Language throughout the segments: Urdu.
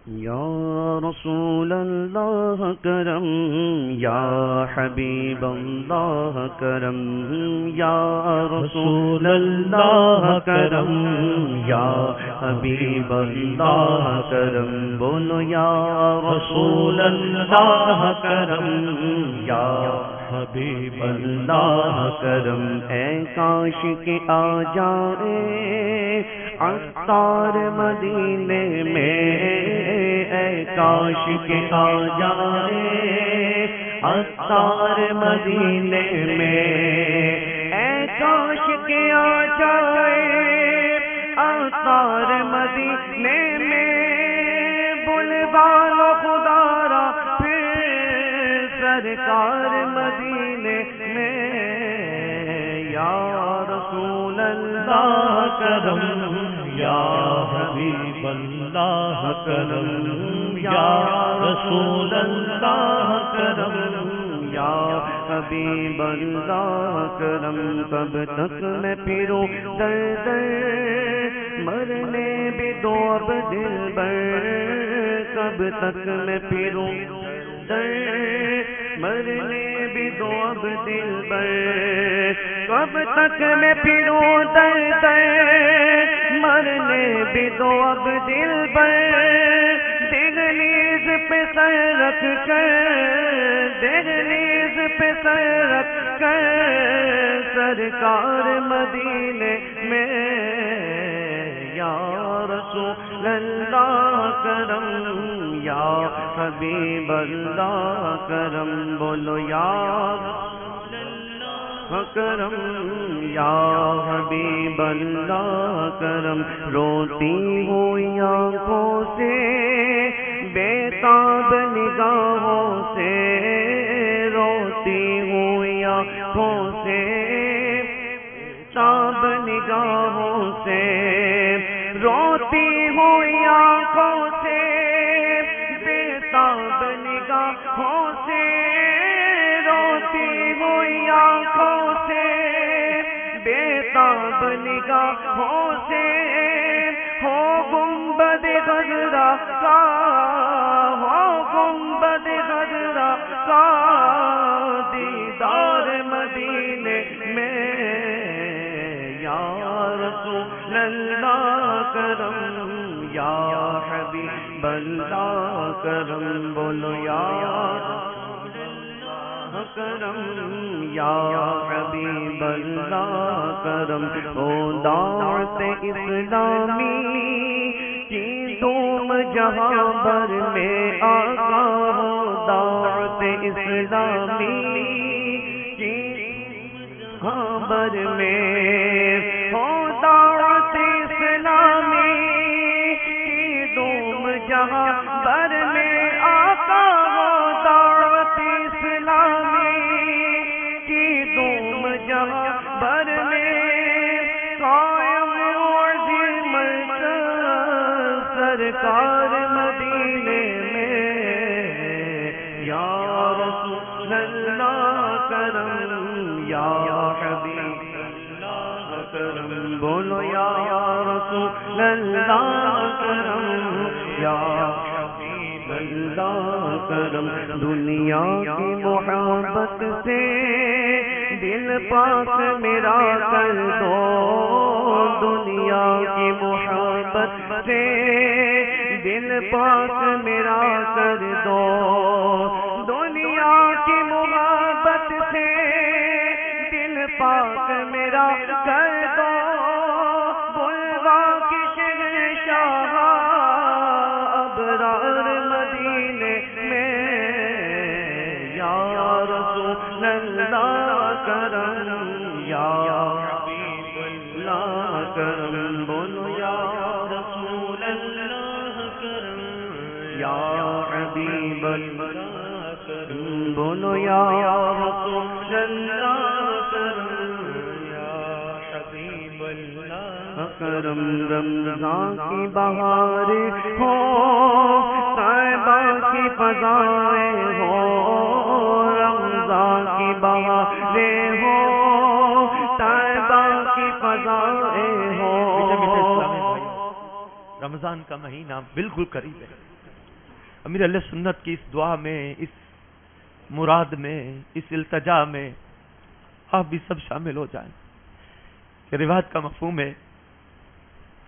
یا رسول اللہ کرم، یا حبیب اللہ کرم، یا رسول اللہ کرم، یا حبیب اللہ کرم، بولو یا رسول اللہ کرم، یا حبیب اللہ کرم۔ اے کاش کہ آ جائے عطار مدینے میں، اے کاش کہ آ جائے عطار مدینے میں، اے کاش کہ آ جائے عطار مدینے میں، بلوا لو خدا را پھر سرکار مدینے میں، یا رسول اللہ کرم، یا حبیب اللہ کرم، یا رسول اللہ کرم، یا حبیب اللہ کرم۔ کب تک میں پھروں در در مرنے بھی دو اب دلبر، کب تک میں پھروں در مرنے بھی دو اب دلبر، کب تک میں پھروں در در مرنے بھی دو اب دلبر، دہلیز پہ سر رکھ کر، دہلیز پہ سر رکھ کر سرکار مدینے میں، یا رسول اللہ کرم، یا حبیب اللہ کرم، بولو یا کرم، یا حبیب اللہ کرم۔ روتی ہوئی آنکھوں سے، بےتاب نگاہوں سے، روتی ہوئی آنکھوں سے، تاب نگاہوں سے، روتی ہوئی آنکھوں سے، بےتاب نگاہوں سے، روتی ہوئی آنکھوں سے، بےتاب نگاہوں سے، ہو گنبد خضرا کا، ہو گنبد خضرا کا دیدار مدینے میں، یا رسول اللہ کرم، یا حبیب اللہ کرم، بولو یا کرم، یا حبیب اللہ کرم۔ او دعوت اسلامی کی دھوم جہاں بھر میں آقا ہو، دعوت اسلامی کی جہاں بھر میں ہو، دعوت اسلامی کی دھوم جہاں بھر میں آقا ہو، دعوت اسلامی کی دھوم جہاں بھر میں قائم عظیم مرکز سرکار مدینے میں، یا رسول اللہ کرم، یا حبیب اللہ کرم، بولو یا رسول اللہ کرم، یا حبیب اللہ کرم۔ دنیا کی محبت سے دل پاک میرا کر دو، دنیا کی محبت سے دل پاک میرا کر دو، دنیا کی محبت سے دل پاک میرا کر دو، بلوا کی شہنشاہ ابرار مدینے میں، یا رسول اللہ کرم، یا حبیب اللہ کرم، بولو یا رسول اللہ کرم، یا حبیب اللہ کرم، بولو یا رسول اللہ کرم، یا حبیب اللہ کرم۔ رمضان کی بہاریں ہو، طیبہ کی فضائیں ہو، رمضان کی بہاریں ہو، طیبہ کی فضائیں ہو۔ رمضان کا مہینہ بالکل قریب ہے، امیر اہل سنت کی اس دعا میں، اس مراد میں، اس التجا میں آپ بھی سب شامل ہو جائیں کہ روایت کا مفہوم ہے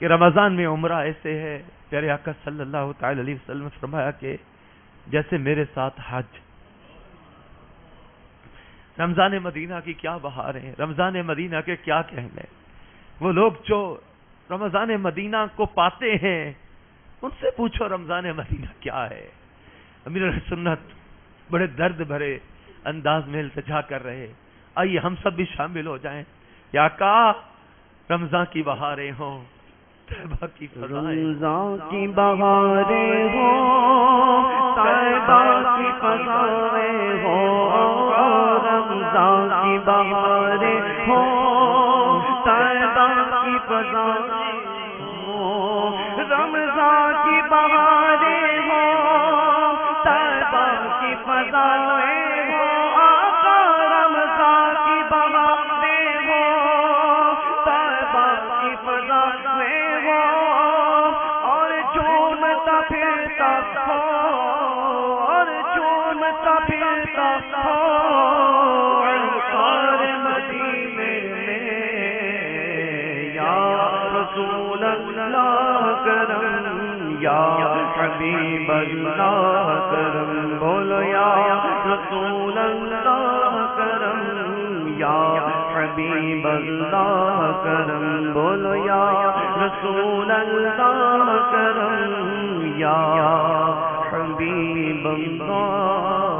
کہ رمضان میں عمرہ ایسے ہے، پیارے آقا صلی اللہ تعالی علیہ وسلم نے فرمایا کہ جیسے میرے ساتھ حج۔ رمضان مدینہ کی کیا بہار ہے، رمضان مدینہ کے کیا کہنے، وہ لوگ جو رمضان مدینہ کو پاتے ہیں ان سے پوچھو رمضان مدینہ کیا ہے۔ امیر اہل سنت بڑے درد بھرے انداز میں التجا کر رہے، آئیے ہم سب بھی شامل ہو جائیں۔ یا آقا رمضان کی بہاریں ہوں، طیبہ کی فضائیں، رمضان کی بہاریں ہوں، طیبہ کی فضائیں ہوں، رمضان کی بہاریں ہوں، طیبہ کی فضائیں ہوں، رمضان کی بہاریں ہوں، طیبہ کی فضائیں ہوں، آقا رمضان کی بہاریں ہوں، طیبہ کی فضائیں ہوں، اور جھومتا پھرتا ہو، اور جھومتا پھرتا ہو انصار مدینے میں، یا رسول اللہ کرم، یا حبیب اللہ کرم، بولو یا رسول اللہ کرم، یا حبیب اللہ کرم، بولو یا رسول اللہ کرم، یا حبیب اللہ